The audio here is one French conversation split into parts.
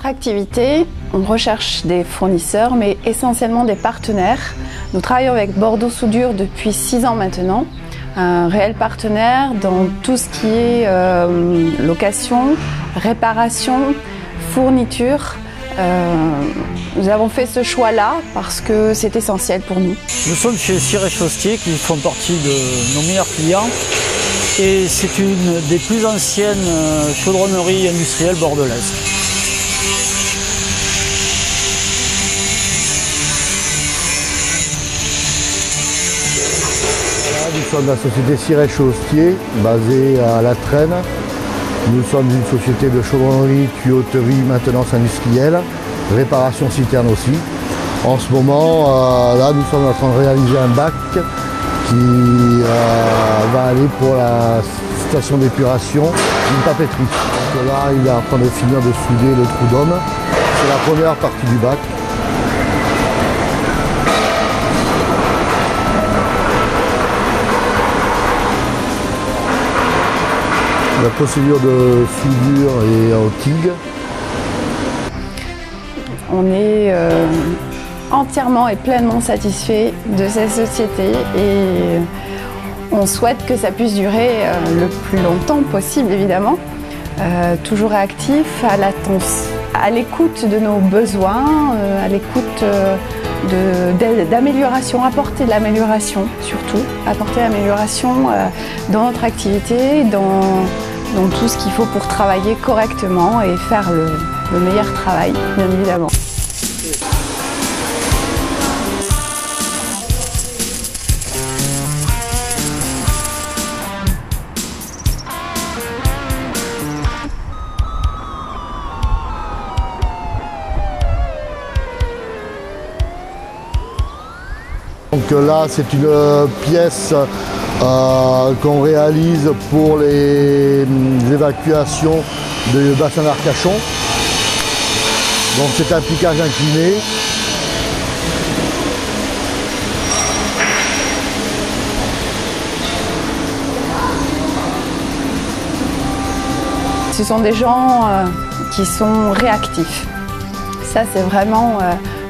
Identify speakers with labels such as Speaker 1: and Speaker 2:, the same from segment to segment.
Speaker 1: notre activité, on recherche des fournisseurs, mais essentiellement des partenaires. Nous travaillons avec Bordeaux Soudure depuis 6 ans maintenant. Un réel partenaire dans tout ce qui est location, réparation, fourniture. Nous avons fait ce choix-là parce que c'est essentiel pour nous.
Speaker 2: Nous sommes chez Siret Chaussetier qui font partie de nos meilleurs clients et c'est une des plus anciennes chaudronneries industrielles bordelaises.
Speaker 3: Nous sommes la société Siret Chaussetier, basée à La Traîne. Nous sommes une société de chaudronnerie, tuyauterie, maintenance industrielle, réparation citerne aussi. En ce moment, là, nous sommes en train de réaliser un bac qui va aller pour la station d'épuration d'une papeterie. Donc là, il est en train de finir de souder le trou d'homme. C'est la première partie du bac. La procédure de soudure est en TIG.
Speaker 1: On est entièrement et pleinement satisfait de cette société et on souhaite que ça puisse durer le plus longtemps possible évidemment. Toujours réactif, à l'écoute de nos besoins, à l'écoute d'amélioration, apporter de l'amélioration surtout, apporter l'amélioration dans notre activité, dans tout ce qu'il faut pour travailler correctement et faire le meilleur travail, bien évidemment.
Speaker 3: Donc là, c'est une pièce qu'on réalise pour les évacuations de bassin d'Arcachon. Donc c'est un piquage incliné.
Speaker 1: Ce sont des gens qui sont réactifs. Ça, c'est vraiment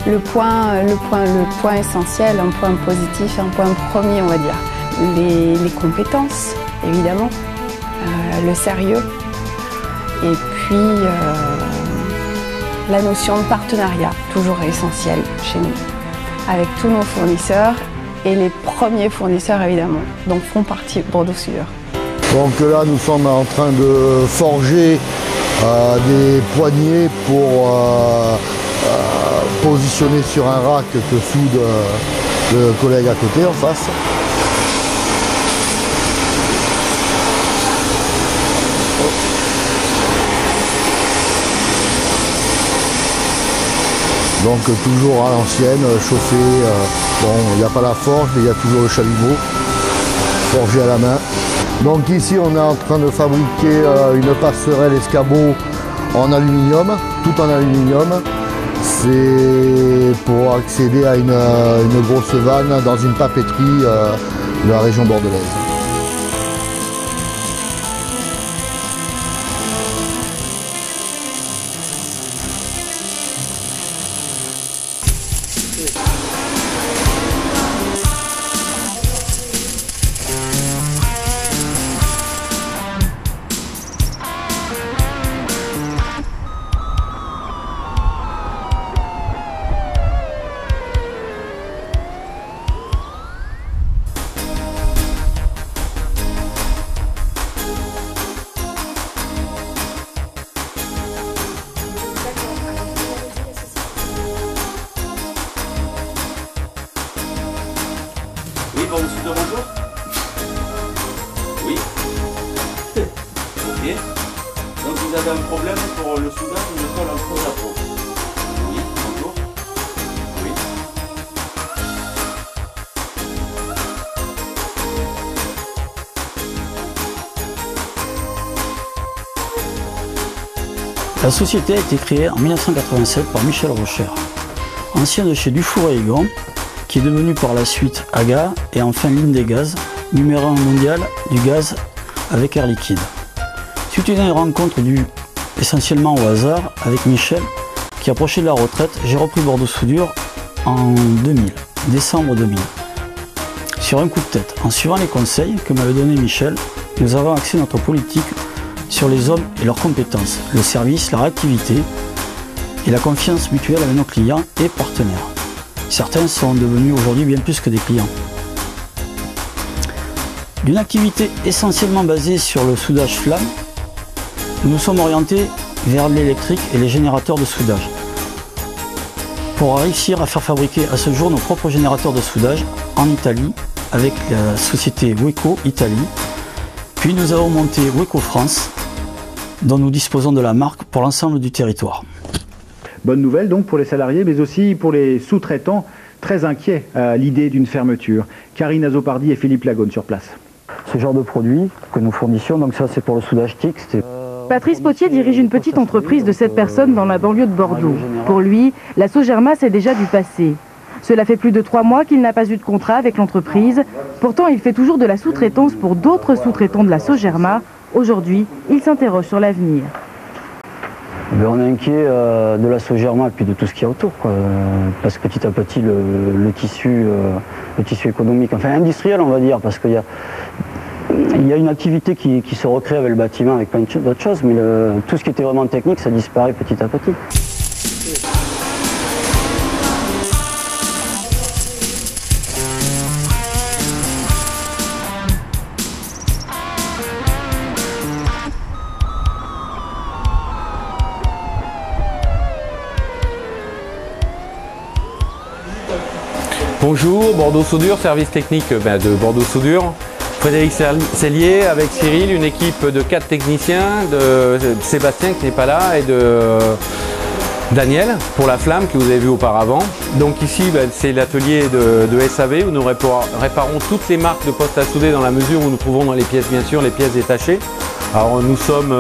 Speaker 1: le point essentiel, un point positif, un point premier, on va dire. Les compétences, évidemment, le sérieux, et puis la notion de partenariat, toujours essentielle chez nous, avec tous nos fournisseurs et les premiers fournisseurs, évidemment, dont font partie Bordeaux Soudure.
Speaker 3: Donc là, nous sommes en train de forger des poignées pour positionner sur un rack que soude le collègue à côté, en face. Donc toujours à l'ancienne, chauffé. Bon, il n'y a pas la forge, mais il y a toujours le chalumeau, forgé à la main. Donc ici, on est en train de fabriquer une passerelle escabeau en aluminium, tout en aluminium. C'est pour accéder à une grosse vanne dans une papeterie de la région bordelaise.
Speaker 4: Oui, bon, monsieur de bonjour. Oui. Ok. Donc vous avez un problème pour le soudage du sol en faux à peau. Oui, bonjour. Oui.
Speaker 2: La société a été créée en 1987 par Michel Rocher, ancien de chez Dufour et Egon, qui est devenu par la suite AGA et enfin Ligne des Gaz, numéro 1 mondial du gaz avec Air Liquide. Suite à une rencontre due essentiellement au hasard avec Michel, qui approchait de la retraite, j'ai repris Bordeaux Soudure en 2000, décembre 2000. Sur un coup de tête, en suivant les conseils que m'avait donné Michel, nous avons axé notre politique sur les hommes et leurs compétences, le service, la réactivité et la confiance mutuelle avec nos clients et partenaires. Certains sont devenus aujourd'hui bien plus que des clients. D'une activité essentiellement basée sur le soudage flamme, nous nous sommes orientés vers l'électrique et les générateurs de soudage. Pour réussir à faire fabriquer à ce jour nos propres générateurs de soudage en Italie avec la société Weco Italie. Puis nous avons monté Weco France, dont nous disposons de la marque pour l'ensemble du territoire.
Speaker 5: Bonne nouvelle donc pour les salariés, mais aussi pour les sous-traitants très inquiets à l'idée d'une fermeture. Karine Azopardi et Philippe Lagone sur place.
Speaker 2: Ce genre de produit que nous fournissions, donc ça c'est pour le soudage TIC.
Speaker 6: Patrice Potier dirige une petite entreprise de 7 personnes dans la banlieue de Bordeaux. Pour lui, la Sogerma c'est déjà du passé. Cela fait plus de 3 mois qu'il n'a pas eu de contrat avec l'entreprise. Pourtant, il fait toujours de la sous-traitance pour d'autres sous-traitants de la Sogerma. Aujourd'hui, il s'interroge sur l'avenir.
Speaker 2: On est inquiet de la Sogerma et puis de tout ce qu'il y a autour, quoi. Parce que petit à petit le tissu économique, enfin industriel on va dire, parce qu'il y a une activité qui se recrée avec le bâtiment, avec plein d'autres choses, mais tout ce qui était vraiment technique, ça disparaît petit à petit.
Speaker 7: Bonjour, Bordeaux Soudure, service technique de Bordeaux Soudure. Frédéric Cellier avec Cyril, une équipe de 4 techniciens, de Sébastien qui n'est pas là et de Daniel pour la flamme que vous avez vu auparavant. Donc ici c'est l'atelier de SAV où nous réparons toutes les marques de postes à souder dans la mesure où nous trouvons dans les pièces bien sûr les pièces détachées. Alors nous sommes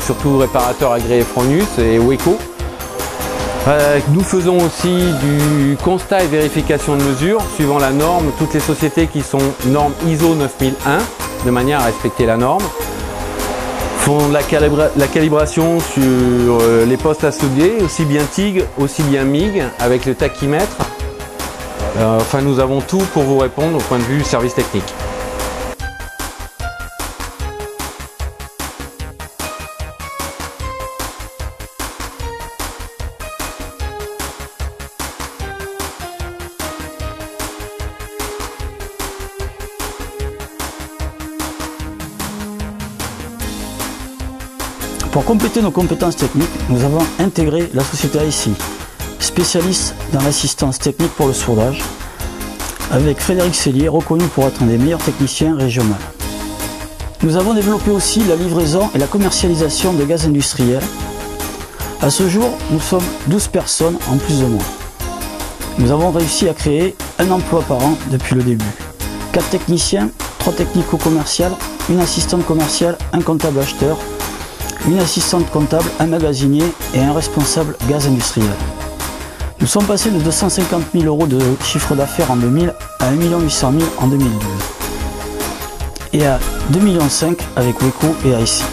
Speaker 7: surtout réparateurs agréés Fronius et Weco. Nous faisons aussi du constat et vérification de mesure suivant la norme, toutes les sociétés qui sont normes ISO 9001 de manière à respecter la norme. Font la calibration sur les postes à souder, aussi bien TIG, aussi bien MIG avec le tachymètre. Enfin nous avons tout pour vous répondre au point de vue service technique.
Speaker 2: Pour compléter nos compétences techniques, nous avons intégré la société ICI, spécialiste dans l'assistance technique pour le soudage, avec Frédéric Cellier, reconnu pour être un des meilleurs techniciens régionaux. Nous avons développé aussi la livraison et la commercialisation de gaz industriel. À ce jour, nous sommes 12 personnes en plus de moi. Nous avons réussi à créer un emploi par an depuis le début. 4 techniciens, 3 technico-commerciales, une assistante commerciale, un comptable acheteur, une assistante comptable, un magasinier et un responsable gaz industriel. Nous sommes passés de 250 000 € de chiffre d'affaires en 2000 à 1 800 000 en 2012 et à 2,5 millions avec Weco et ICI.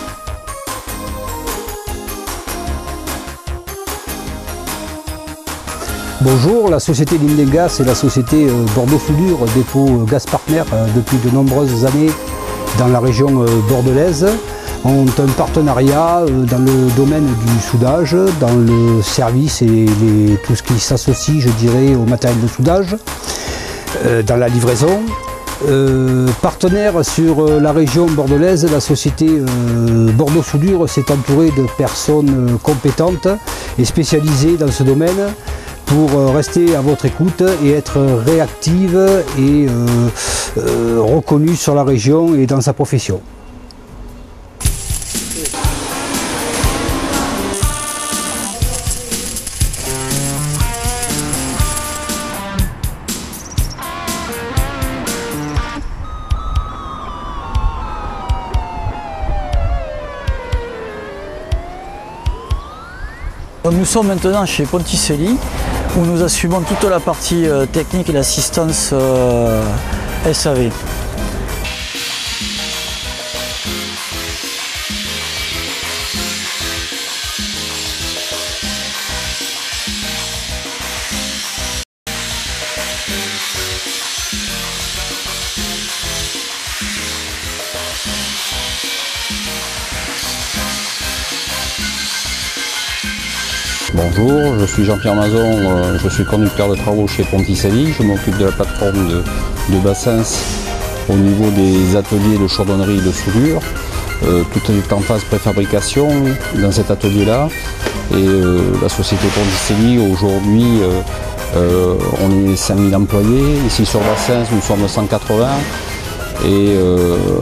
Speaker 8: Bonjour, la société Lindegas et la société Bordeaux Soudure, dépôt gaz partenaire depuis de nombreuses années dans la région bordelaise, ont un partenariat dans le domaine du soudage, dans le service et tout ce qui s'associe, je dirais, au matériel de soudage, dans la livraison. Partenaire sur la région bordelaise, la société Bordeaux Soudure s'est entourée de personnes compétentes et spécialisées dans ce domaine pour rester à votre écoute et être réactive et reconnue sur la région et dans sa profession.
Speaker 2: Nous sommes maintenant chez Ponticelli où nous assumons toute la partie technique et l'assistance SAV.
Speaker 9: Bonjour, je suis Jean-Pierre Mazon, je suis conducteur de travaux chez Ponticelli. Je m'occupe de la plateforme de Bassens au niveau des ateliers de chaudronnerie et de soudure. Tout est en phase préfabrication dans cet atelier-là. Et la société Ponticelli, aujourd'hui, on est 5000 employés. Ici sur Bassens, nous sommes 180. Et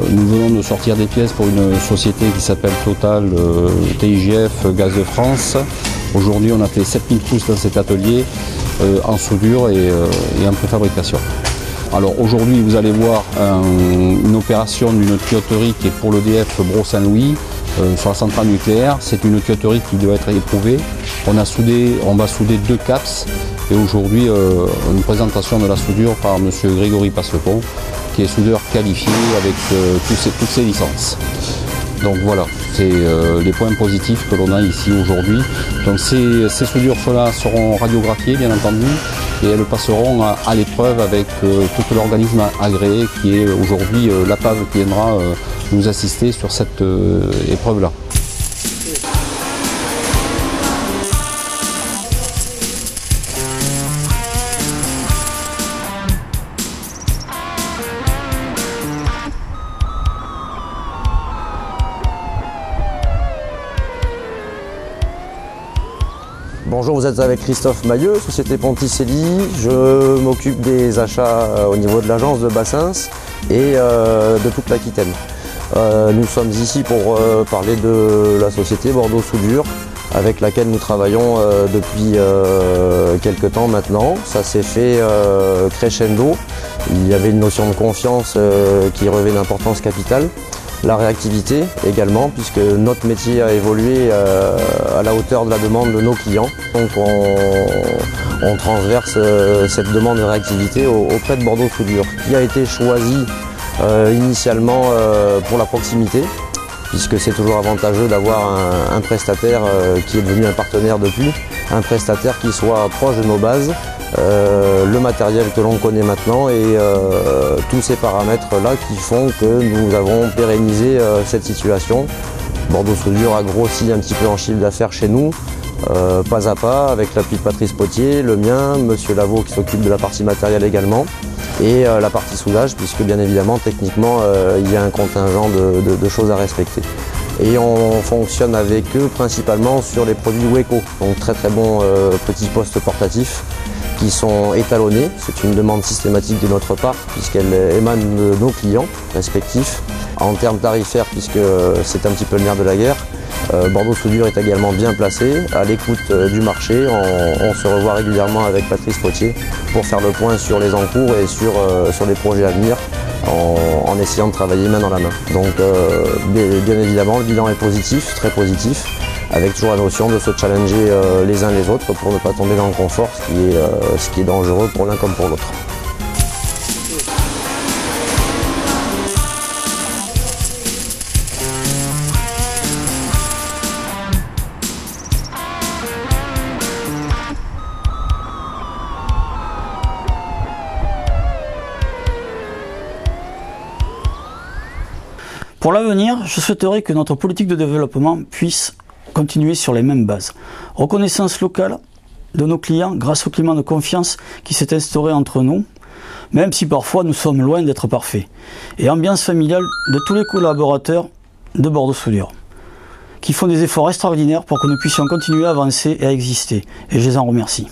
Speaker 9: nous venons de sortir des pièces pour une société qui s'appelle Total TIGF Gaz de France. Aujourd'hui, on a fait 7000 trousses dans cet atelier en soudure et en préfabrication. Alors aujourd'hui, vous allez voir une opération d'une tuyauterie qui est pour l'EDF Bro-Saint-Louis sur la centrale nucléaire. C'est une tuyauterie qui doit être éprouvée. On va souder 2 CAPS et aujourd'hui, une présentation de la soudure par M. Grégory Paslepont, qui est soudeur qualifié avec toutes ses licences. Donc voilà, c'est les points positifs que l'on a ici aujourd'hui. Donc ces soudures-là seront radiographiées bien entendu et elles passeront à l'épreuve avec tout l'organisme agréé qui est aujourd'hui l'APAV qui viendra nous assister sur cette épreuve-là.
Speaker 10: Bonjour, vous êtes avec Christophe Mailleux, société Ponticelli. Je m'occupe des achats au niveau de l'agence de Bassens et de toute l'Aquitaine. Nous sommes ici pour parler de la société Bordeaux Soudure avec laquelle nous travaillons depuis quelques temps maintenant. Ça s'est fait crescendo. Il y avait une notion de confiance qui revêt une importance capitale. La réactivité également, puisque notre métier a évolué à la hauteur de la demande de nos clients. Donc on transverse cette demande de réactivité auprès de Bordeaux Soudure, qui a été choisi initialement pour la proximité, puisque c'est toujours avantageux d'avoir un prestataire qui est devenu un partenaire depuis, un prestataire qui soit proche de nos bases, le matériel que l'on connaît maintenant et tous ces paramètres-là qui font que nous avons pérennisé cette situation. Bordeaux Soudure a grossi un petit peu en chiffre d'affaires chez nous, pas à pas, avec l'appui de Patrice Potier, le mien, Monsieur Lavaux qui s'occupe de la partie matérielle également, et la partie soudage, puisque bien évidemment, techniquement, il y a un contingent de choses à respecter. Et on fonctionne avec eux principalement sur les produits Weco, donc très bons petits postes portatifs qui sont étalonnés. C'est une demande systématique de notre part puisqu'elle émane de nos clients respectifs. En termes tarifaires, puisque c'est un petit peu le nerf de la guerre, Bordeaux Soudure est également bien placé, à l'écoute du marché. On se revoit régulièrement avec Patrice Potier pour faire le point sur les encours et sur les projets à venir en essayant de travailler main dans la main. Donc bien évidemment, le bilan est positif, très positif, avec toujours la notion de se challenger les uns les autres pour ne pas tomber dans le confort, ce qui est dangereux pour l'un comme pour l'autre.
Speaker 2: Pour l'avenir, je souhaiterais que notre politique de développement puisse continuer sur les mêmes bases. Reconnaissance locale de nos clients grâce au climat de confiance qui s'est instauré entre nous, même si parfois nous sommes loin d'être parfaits. Et ambiance familiale de tous les collaborateurs de Bordeaux Soudure, qui font des efforts extraordinaires pour que nous puissions continuer à avancer et à exister. Et je les en remercie.